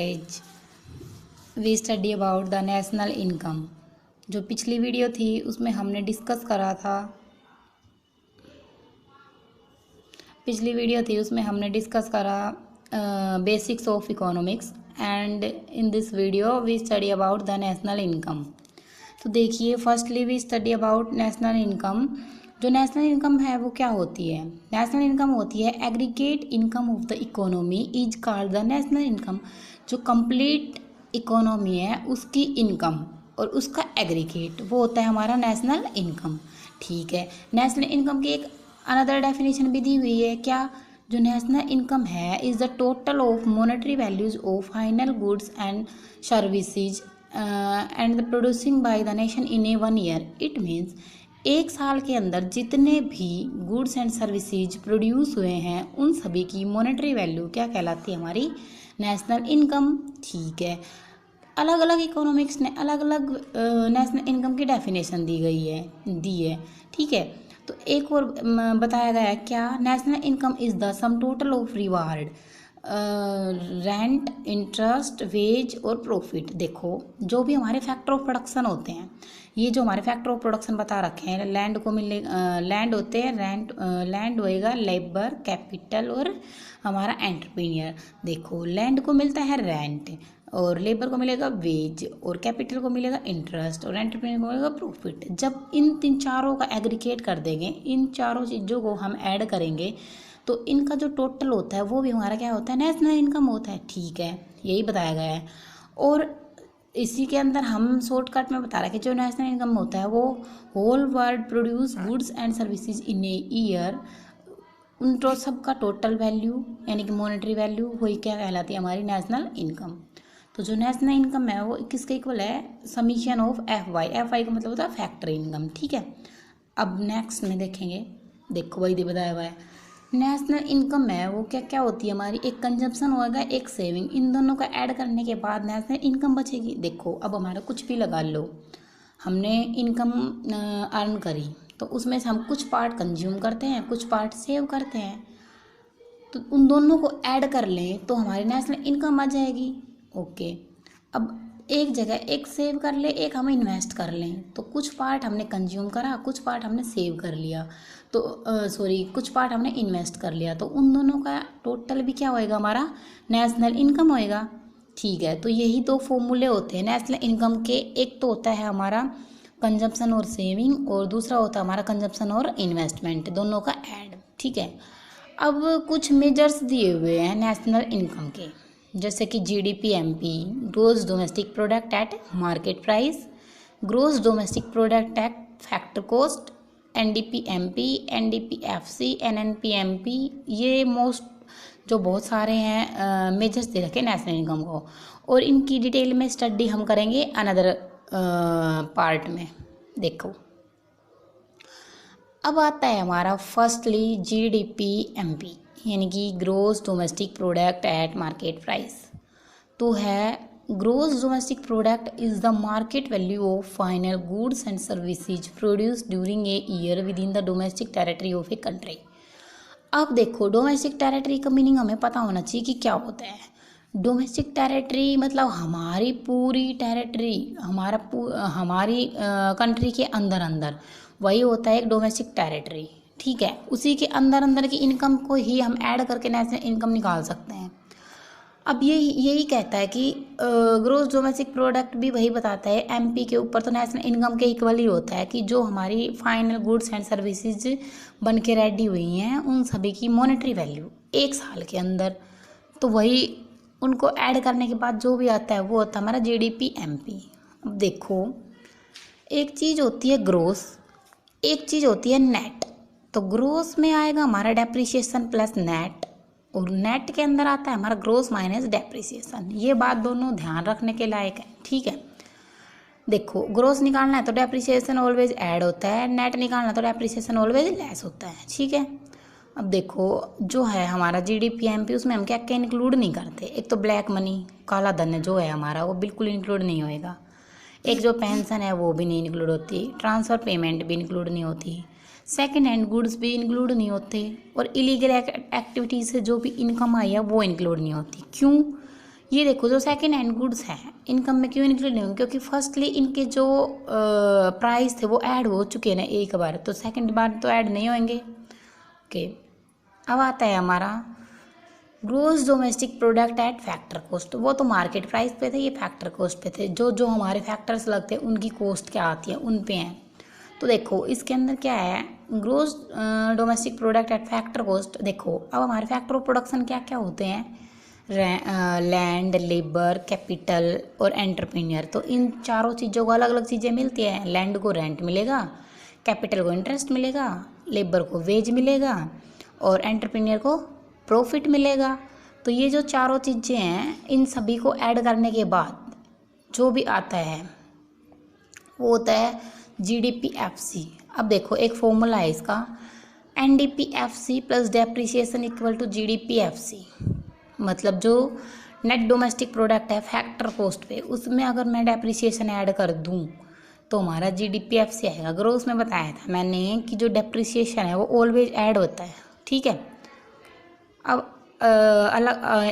Guys, we study about the national income. जो पिछली video थी उसमें हमने डिस्कस करा था basics of economics and in this video we study about the national income. तो देखिए, firstly we study about national income. जो नेशनल इनकम है वो क्या होती है? नेशनल इनकम होती है aggregate income of the economy is called the national income. जो कंप्लीट इकोनॉमी है उसकी इनकम और उसका एग्रीगेट वो होता है हमारा नेशनल इनकम। ठीक है, नेशनल इनकम की एक अनदर डेफिनेशन भी दी हुई है। क्या? जो नेशनल इनकम है is the total of monetary values of final goods and services and the producing by the nation in A 1 year. It means एक साल के अंदर जितने भी गुड्स एंड सर्विसेज प्रोड्यूस हुए हैं उन सभी की मॉनेटरी वैल्यू क्या कहलाती है? हमारी नेशनल इनकम। ठीक है, अलग अलग इकोनॉमिक्स ने अलग अलग नेशनल इनकम की डेफिनेशन दी है। ठीक है, तो एक और बताया गया है क्या? National income is the sum total of reward, rent, interest, wage और प्रॉफिट। देखो, जो भी हमारे फैक्टर ऑफ प्रोडक्शन होते हैं, ये जो हमारे फैक्टर ऑफ प्रोडक्शन बता रखे हैं, लैंड को मिले लैंड होते हैं, लैंड होएगा, लेबर, कैपिटल और हमारा एंटरप्रेन्योर। देखो, लैंड को मिलता है रेंट और लेबर को मिलेगा वेज और कैपिटल को मिलेगा इंटरेस्ट और एंटरप्रेन्योर को मिलेगा प्रॉफिट। जब इन चारों का एग्रीगेट कर देंगे, इन चारों चीज़ों को हम ऐड करेंगे तो इनका जो टोटल होता है वो भी हमारा क्या होता है? नेशनल इनकम होता है। ठीक है, यही बताया गया है। और इसी के अंदर हम शॉर्टकट में बता रहे हैं कि जो नेशनल इनकम होता है वो whole world produce goods and services in a year, उन तो सबका टोटल वैल्यू यानी कि मॉनेटरी वैल्यू वही क्या कहलाती है? हमारी नेशनल इनकम। तो जो नेशनल इनकम है वो किसके इक्वल है? Summation of FY। FY का मतलब होता है फैक्टर इनकम। ठीक है, अब नेक्स्ट में देखेंगे। देखो, वही बताया हुआ है। नेशनल इनकम है वो क्या क्या होती है हमारी? एक कंजम्पशन होगा, एक सेविंग। इन दोनों का ऐड करने के बाद नेशनल इनकम बचेगी। देखो, अब हमारा कुछ भी लगा लो, हमने इनकम अर्न करी तो उसमें से हम कुछ पार्ट कंज्यूम करते हैं, कुछ पार्ट सेव करते हैं। तो उन दोनों को ऐड कर लें तो हमारी नेशनल इनकम आ जाएगी। ओके, अब एक जगह एक सेव कर ले, एक हम इन्वेस्ट कर लें। तो कुछ पार्ट हमने कंज्यूम करा, कुछ पार्ट हमने सेव कर लिया, तो कुछ पार्ट हमने इन्वेस्ट कर लिया, तो उन दोनों का टोटल भी क्या होएगा? हमारा नेशनल इनकम होएगा। ठीक है, तो यही दो फॉर्मूले होते हैं नेशनल इनकम के। एक तो होता है हमारा कंजम्पशन और सेविंग और दूसरा होता है हमारा कंजम्पशन और इन्वेस्टमेंट, दोनों का ऐड। ठीक है, अब कुछ मेजर्स दिए हुए हैं नेशनल इनकम के, जैसे कि GDP MP, gross domestic product at market price, gross domestic product at factor cost, NDP MP, NDP FC, NNP MP। ये जो बहुत सारे हैं मेजर्स दे रखे नेशनल इनकम को, और इनकी डिटेल में स्टडी हम करेंगे अनदर पार्ट में। देखो, अब आता है हमारा फर्स्टली GDP MP यानी कि gross domestic product at market price. तो है gross domestic product is the market value of final goods and services produce during a year within the domestic territory of a country. अब देखो, domestic territory का meaning हमें पता होना चाहिए कि क्या होता है। डोमेस्टिक टेरिटरी मतलब हमारी पूरी टेरिटरी, हमारी कंट्री के अंदर अंदर, वही होता है एक डोमेस्टिक टेरिटरी। ठीक है, उसी के अंदर अंदर की इनकम को ही हम ऐड करके नेशनल इनकम निकाल सकते हैं। अब यही कहता है कि ग्रोस डोमेस्टिक प्रोडक्ट भी वही बताता है MP के ऊपर, तो नेशनल इनकम के इक्वल ही होता है कि जो हमारी फाइनल गुड्स एंड सर्विसेज बन के रेडी हुई हैं उन सभी की मॉनेटरी वैल्यू एक साल के अंदर, तो वही उनको ऐड करने के बाद जो भी आता है वो होता है हमारा GDP MP। अब देखो, एक चीज़ होती है ग्रोस, एक चीज़ होती है नेट। तो ग्रोस में आएगा हमारा डेप्रिसिएशन प्लस नेट, और नेट के अंदर आता है हमारा ग्रोस माइनस डेप्रिसिएशन। ये बात दोनों ध्यान रखने के लायक है। ठीक है, देखो, ग्रोस निकालना है तो डेप्रिसिएशन ऑलवेज ऐड होता है, नेट निकालना तो डेप्रिसिएशन ऑलवेज लेस होता है। ठीक है, अब देखो, जो है हमारा GDP MP उसमें हम क्या क्या इंक्लूड नहीं करते। एक तो ब्लैक मनी, काला धन जो है हमारा वो बिल्कुल इंक्लूड नहीं होएगा। एक जो पेंशन है वो भी नहीं इंक्लूड होती, ट्रांसफ़र पेमेंट भी इंक्लूड नहीं होती, सेकेंड हैंड गुड्स भी इंक्लूड नहीं होते, और इलीगल एक्टिविटीज़ से जो भी इनकम आई है वो इंक्लूड नहीं होती। क्यों? ये देखो जो सेकेंड हैंड गुड्स हैं इनकम में क्यों इंक्लूड नहीं होंगे, क्योंकि फर्स्टली इनके जो प्राइस थे वो ऐड हो चुके हैं ना एक बार, तो सेकेंड बार तो ऐड नहीं होंगे। ओके, अब आता है हमारा gross domestic product at factor cost. वो तो मार्केट प्राइस पे थे, ये फैक्टर कॉस्ट पे थे। जो जो हमारे फैक्टर्स लगते हैं उनकी कॉस्ट क्या आती है उन पे हैं। तो देखो इसके अंदर क्या है, gross domestic product at factor cost. देखो अब हमारे फैक्टर ऑफ प्रोडक्शन क्या क्या होते हैं, लैंड, लेबर, कैपिटल और एंटरप्रेन्योर। तो इन चारों चीज़ों को अलग अलग चीज़ें मिलती हैं। लैंड को रेंट मिलेगा, कैपिटल को इंटरेस्ट मिलेगा, लेबर को वेज मिलेगा और एंटरप्रेन्योर को प्रॉफिट मिलेगा। तो ये जो चारों चीज़ें हैं इन सभी को ऐड करने के बाद जो भी आता है वो होता है GDPFC। अब देखो एक फॉर्मूला है इसका, NDPFC plus depreciation equal to GDPFC। मतलब जो नेट डोमेस्टिक प्रोडक्ट है फैक्टर कॉस्ट पे, उसमें अगर मैं डेप्रिसिएशन ऐड कर दूं तो हमारा GDPFC आएगा। ग्रोस में बताया था मैंने कि जो डेप्रिसिएशन है वो ऑलवेज ऐड होता है, ठीक है। अब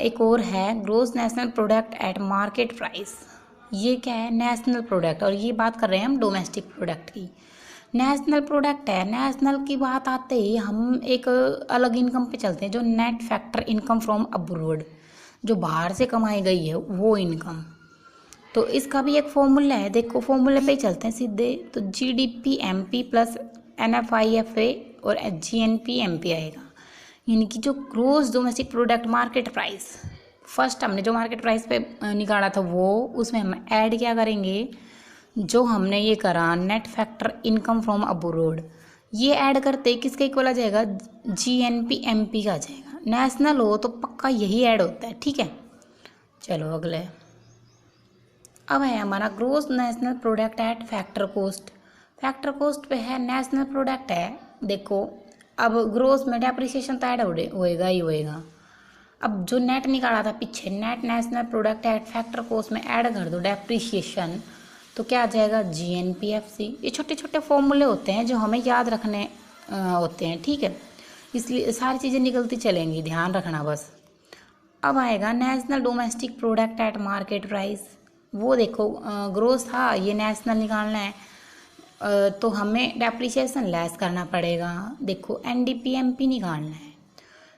एक और है gross national product at market price. ये क्या है, नेशनल प्रोडक्ट, और ये बात कर रहे हैं हम डोमेस्टिक प्रोडक्ट की। नेशनल प्रोडक्ट है, नेशनल की बात आते ही हम एक अलग इनकम पे चलते हैं, जो net factor income from abroad, जो बाहर से कमाई गई है वो इनकम। तो इसका भी एक फॉर्मूला है, देखो फॉर्मूले पे ही चलते हैं सीधे। तो GDPMP प्लस NFIFA और GNPMP आएगा, यानी कि जो gross domestic product market price, first हमने जो मार्केट प्राइस पे निकाला था वो, उसमें हम ऐड क्या करेंगे, जो हमने ये करा net factor income from abroad, ये ऐड करते किसके इक्वल आ जाएगा, GNPMP का आ जाएगा। नेशनल हो तो पक्का यही ऐड होता है, ठीक है। चलो अगले, अब है हमारा gross national product at factor cost. Factor cost पे है, नेशनल प्रोडक्ट है। देखो अब ग्रोस में डेप्रिसिएशन तो ऐड होएगा ही होएगा। अब जो नेट निकाला था पीछे, net national product at factor cost में ऐड कर दो डेप्रिसिएशन, तो क्या आ जाएगा, GNPFC। ये छोटे छोटे फॉर्मूले होते हैं जो हमें याद रखने होते हैं, ठीक है। इसलिए सारी चीज़ें निकलती चलेंगी, ध्यान रखना बस। अब आएगा national domestic product at market price. वो देखो ग्रोस था, ये नेशनल निकालना है तो हमें डेप्रिसिएशन लेस करना पड़ेगा। देखो NDPMP निकालना है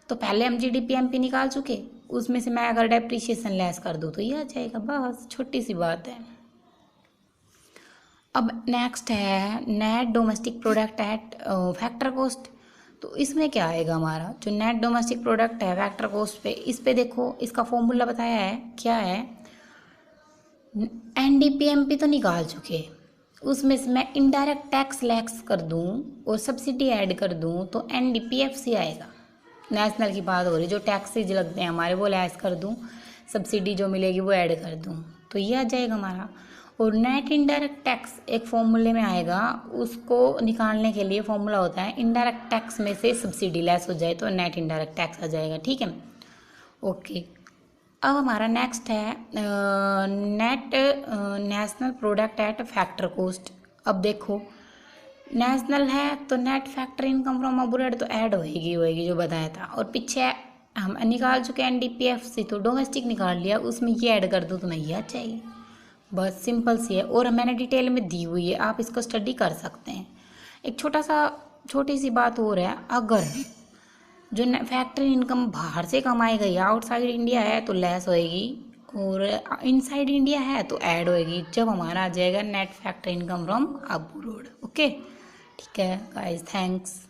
तो पहले हम GDPMP निकाल चुके, उसमें से मैं अगर डेप्रिसिएशन लेस कर दूँ तो ये आ जाएगा, बस छोटी सी बात है। अब नेक्स्ट है net domestic product at factor cost. तो इसमें क्या आएगा, हमारा जो नेट डोमेस्टिक प्रोडक्ट है फैक्टर कॉस्ट पे, इस पे देखो इसका फॉर्मूला बताया है, क्या है, NDPMP तो निकाल चुके, उसमें से मैं इनडायरेक्ट टैक्स लेस कर दूं और सब्सिडी ऐड कर दूं तो NDPFC आएगा। नेशनल की बात हो रही, जो टैक्सेज लगते हैं हमारे वो लेस कर दूं, सब्सिडी जो मिलेगी वो ऐड कर दूं, तो ये आ जाएगा हमारा। और नेट इनडायरेक्ट टैक्स एक फॉर्मूले में आएगा, उसको निकालने के लिए फॉर्मूला होता है इनडायरेक्ट टैक्स में से सब्सिडी लेस हो जाए तो नेट इनडायरेक्ट टैक्स आ जाएगा, ठीक है। ओके, अब हमारा नेक्स्ट है net national product at factor cost. अब देखो नेशनल है तो net factor income from abroad तो ऐड होएगी जो बताया था, और पीछे हम निकाल चुके NDPFC तो डोमेस्टिक निकाल लिया, उसमें ये ऐड कर दूँ तो नहीं आ जाएगी, बस सिंपल सी है। और मैंने डिटेल में दी हुई है, आप इसको स्टडी कर सकते हैं। एक छोटी सी बात हो रहा है, अगर जो फैक्ट्री इनकम बाहर से कमाई गई आउटसाइड इंडिया है तो लेस होएगी, और इनसाइड इंडिया है तो ऐड होएगी जब हमारा आ जाएगा net factory income from abroad. Okay, ठीक है गाइस, थैंक्स।